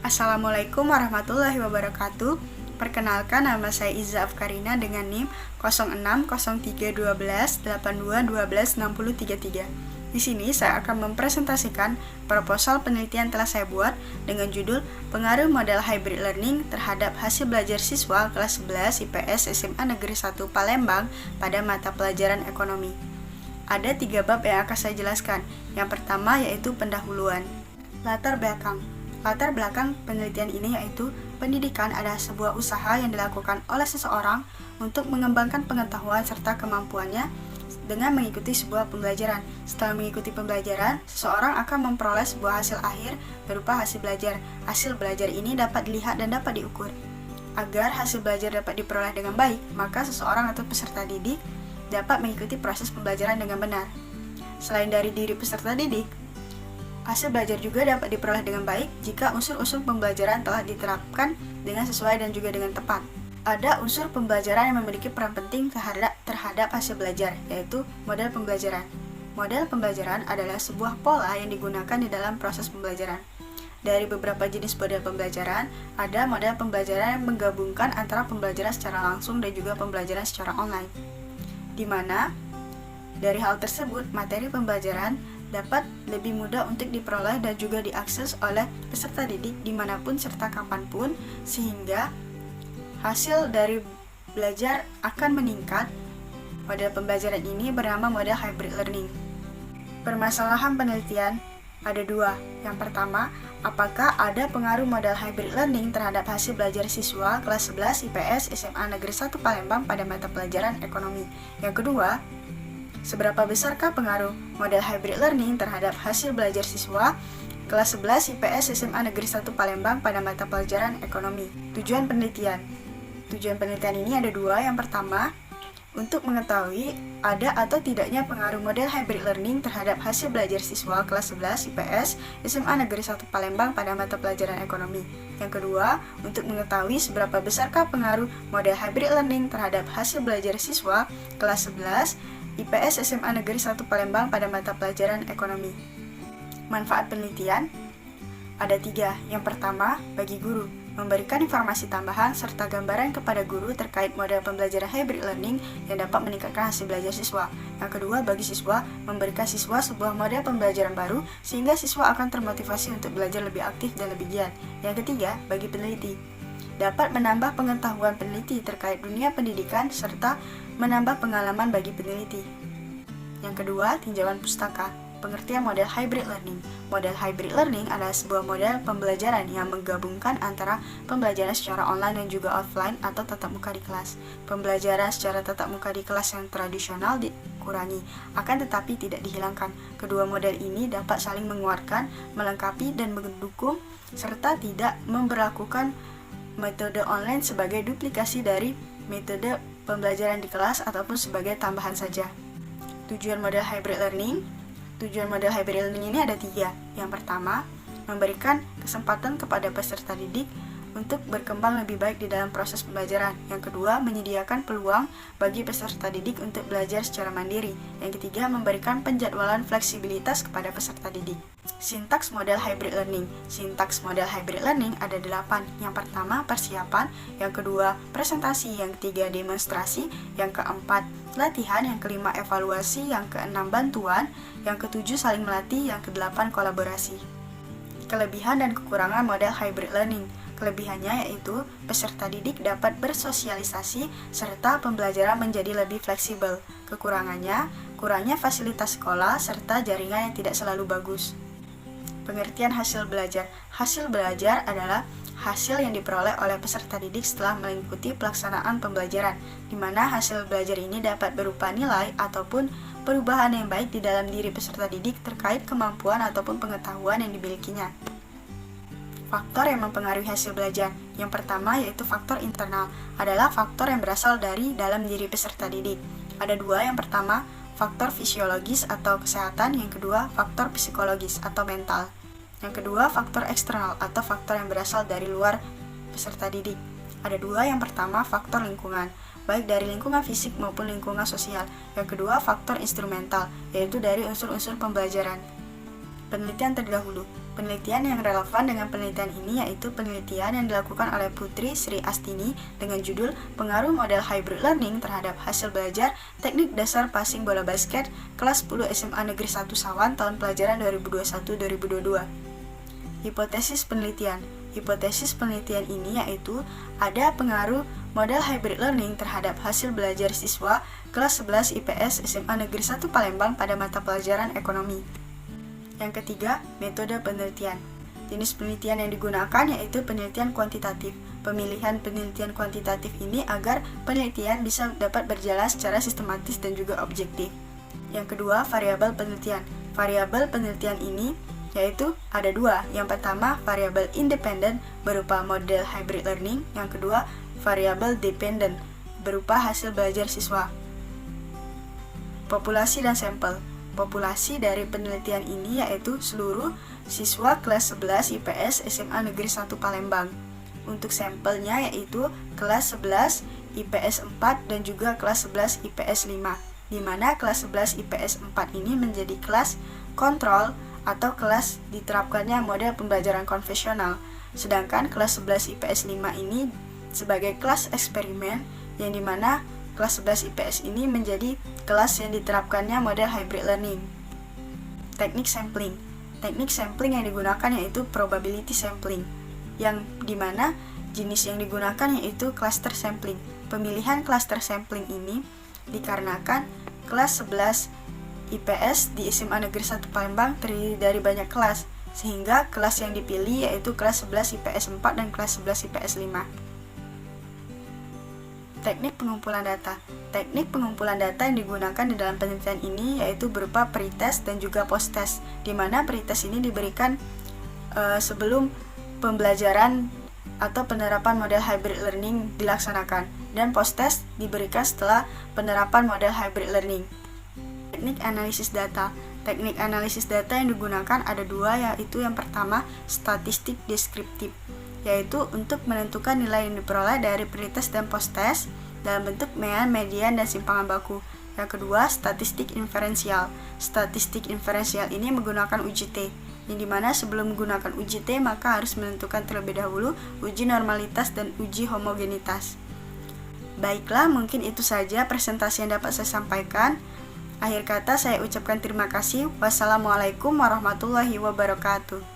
Assalamualaikum warahmatullahi wabarakatuh. Perkenalkan, nama saya Iza Afkarina dengan NIM 06031282126033. Di sini saya akan mempresentasikan proposal penelitian telah saya buat dengan judul Pengaruh Model Hybrid Learning terhadap hasil belajar siswa kelas 11 IPS SMA Negeri 1 Palembang pada mata pelajaran ekonomi. Ada 3 bab yang akan saya jelaskan. Yang pertama yaitu pendahuluan. Latar belakang penelitian ini yaitu pendidikan adalah sebuah usaha yang dilakukan oleh seseorang untuk mengembangkan pengetahuan serta kemampuannya dengan mengikuti sebuah pembelajaran. Setelah mengikuti pembelajaran, seseorang akan memperoleh sebuah hasil akhir berupa hasil belajar. Hasil belajar ini dapat dilihat dan dapat diukur. Agar hasil belajar dapat diperoleh dengan baik, maka seseorang atau peserta didik dapat mengikuti proses pembelajaran dengan benar. Selain dari diri peserta didik, hasil belajar juga dapat diperoleh dengan baik jika unsur-unsur pembelajaran telah diterapkan dengan sesuai dan juga dengan tepat. Ada unsur pembelajaran yang memiliki peran penting terhadap hasil belajar, yaitu model pembelajaran. Model pembelajaran adalah sebuah pola yang digunakan di dalam proses pembelajaran. Dari beberapa jenis model pembelajaran, ada model pembelajaran yang menggabungkan antara pembelajaran secara langsung dan juga pembelajaran secara online. Di mana, dari hal tersebut, materi pembelajaran dapat lebih mudah untuk diperoleh dan juga diakses oleh peserta didik dimanapun serta kapanpun, sehingga hasil dari belajar akan meningkat. Model pembelajaran ini bernama model hybrid learning. Permasalahan penelitian ada 2. Yang pertama, apakah ada pengaruh model hybrid learning terhadap hasil belajar siswa kelas 11 IPS SMA Negeri 1 Palembang pada mata pelajaran ekonomi? Yang kedua, seberapa besarkah pengaruh model hybrid learning terhadap hasil belajar siswa kelas 11 IPS SMA Negeri 1 Palembang pada mata pelajaran ekonomi? Tujuan penelitian ini ada 2. Yang pertama, untuk mengetahui ada atau tidaknya pengaruh model hybrid learning terhadap hasil belajar siswa kelas 11 IPS SMA Negeri 1 Palembang pada mata pelajaran ekonomi. Yang kedua, untuk mengetahui seberapa besarkah pengaruh model hybrid learning terhadap hasil belajar siswa kelas 11 IPS SMA Negeri 1 Palembang pada mata pelajaran ekonomi. Manfaat penelitian ada 3. Yang pertama, bagi guru, memberikan informasi tambahan serta gambaran kepada guru terkait model pembelajaran hybrid learning yang dapat meningkatkan hasil belajar siswa. Yang kedua, bagi siswa, memberikan siswa sebuah model pembelajaran baru sehingga siswa akan termotivasi untuk belajar lebih aktif dan lebih giat. Yang ketiga, bagi peneliti, dapat menambah pengetahuan peneliti terkait dunia pendidikan serta menambah pengalaman bagi peneliti. Yang kedua, tinjauan pustaka. Pengertian model hybrid learning. Model hybrid learning adalah sebuah model pembelajaran yang menggabungkan antara pembelajaran secara online dan juga offline atau tatap muka di kelas. Pembelajaran secara tatap muka di kelas yang tradisional dikurangi, akan tetapi tidak dihilangkan. Kedua model ini dapat saling menguatkan, melengkapi, dan mendukung, serta tidak memberlakukan metode online sebagai duplikasi dari metode pembelajaran di kelas ataupun sebagai tambahan saja. Tujuan model hybrid learning ini ada 3. Yang pertama, memberikan kesempatan kepada peserta didik untuk berkembang lebih baik di dalam proses pembelajaran. Yang kedua, menyediakan peluang bagi peserta didik untuk belajar secara mandiri. Yang ketiga, memberikan penjadwalan fleksibilitas kepada peserta didik. Sintaks model hybrid learning. Sintaks model hybrid learning ada 8. Yang pertama, persiapan. Yang kedua, presentasi. Yang ketiga, demonstrasi. Yang keempat, latihan. Yang kelima, evaluasi. Yang keenam, bantuan. Yang ketujuh, saling melatih. Yang kedelapan, kolaborasi. Kelebihan dan kekurangan model hybrid learning. Kelebihannya yaitu peserta didik dapat bersosialisasi serta pembelajaran menjadi lebih fleksibel. Kekurangannya, kurangnya fasilitas sekolah serta jaringan yang tidak selalu bagus. Pengertian hasil belajar. Hasil belajar adalah hasil yang diperoleh oleh peserta didik setelah mengikuti pelaksanaan pembelajaran, di mana hasil belajar ini dapat berupa nilai ataupun perubahan yang baik di dalam diri peserta didik terkait kemampuan ataupun pengetahuan yang dimilikinya. Faktor yang mempengaruhi hasil belajar. Yang pertama yaitu faktor internal, adalah faktor yang berasal dari dalam diri peserta didik. Ada 2. Yang pertama, faktor fisiologis atau kesehatan. Yang kedua, faktor psikologis atau mental. Yang kedua, faktor eksternal atau faktor yang berasal dari luar peserta didik. Ada 2. Yang pertama, faktor lingkungan, baik dari lingkungan fisik maupun lingkungan sosial. Yang kedua, faktor instrumental, yaitu dari unsur-unsur pembelajaran. Penelitian terdahulu. Penelitian yang relevan dengan penelitian ini yaitu penelitian yang dilakukan oleh Putri Sri Astini dengan judul Pengaruh Model Hybrid Learning terhadap Hasil Belajar Teknik Dasar Passing Bola Basket kelas 10 SMA Negeri 1 Sawan tahun pelajaran 2021-2022. Hipotesis penelitian. Hipotesis penelitian ini yaitu ada pengaruh model hybrid learning terhadap hasil belajar siswa kelas 11 IPS SMA Negeri 1 Palembang pada mata pelajaran ekonomi. Yang ketiga, metode penelitian. Jenis penelitian yang digunakan yaitu penelitian kuantitatif. Pemilihan penelitian kuantitatif ini agar penelitian bisa dapat berjalan secara sistematis dan juga objektif. Yang kedua, variabel penelitian. Variabel penelitian ini yaitu ada dua. Yang pertama, variabel independen berupa model hybrid learning. Yang kedua, variabel dependent berupa hasil belajar siswa. Populasi dan sampel. Populasi dari penelitian ini yaitu seluruh siswa kelas 11 IPS SMA Negeri 1 Palembang. Untuk sampelnya yaitu kelas 11 IPS 4 dan juga kelas 11 IPS 5, di mana kelas 11 IPS 4 ini menjadi kelas kontrol atau kelas diterapkannya model pembelajaran konvensional, sedangkan kelas 11 IPS 5 ini sebagai kelas eksperimen yang dimana kelas 11 IPS ini menjadi kelas yang diterapkannya model hybrid learning. Teknik sampling. Teknik sampling yang digunakan yaitu probability sampling, yang dimana jenis yang digunakan yaitu cluster sampling. Pemilihan cluster sampling ini dikarenakan kelas 11 IPS di SMA Negeri 1 Palembang terdiri dari banyak kelas, sehingga kelas yang dipilih yaitu kelas 11 IPS 4 dan kelas 11 IPS 5. Teknik pengumpulan data. Teknik pengumpulan data yang digunakan di dalam penelitian ini yaitu berupa pretest dan juga posttest, di mana pretest ini diberikan sebelum pembelajaran atau penerapan model hybrid learning dilaksanakan, dan posttest diberikan setelah penerapan model hybrid learning. Teknik analisis data. Teknik analisis data yang digunakan ada dua, yaitu yang pertama statistik deskriptif, yaitu untuk menentukan nilai yang diperoleh dari pretest dan posttest dalam bentuk mean, median, dan simpangan baku. Yang kedua, statistik inferensial. Statistik inferensial ini menggunakan uji T, yang dimana sebelum menggunakan uji T maka harus menentukan terlebih dahulu uji normalitas dan uji homogenitas. Baiklah, mungkin itu saja presentasi yang dapat saya sampaikan. Akhir kata saya ucapkan terima kasih. Wassalamualaikum warahmatullahi wabarakatuh.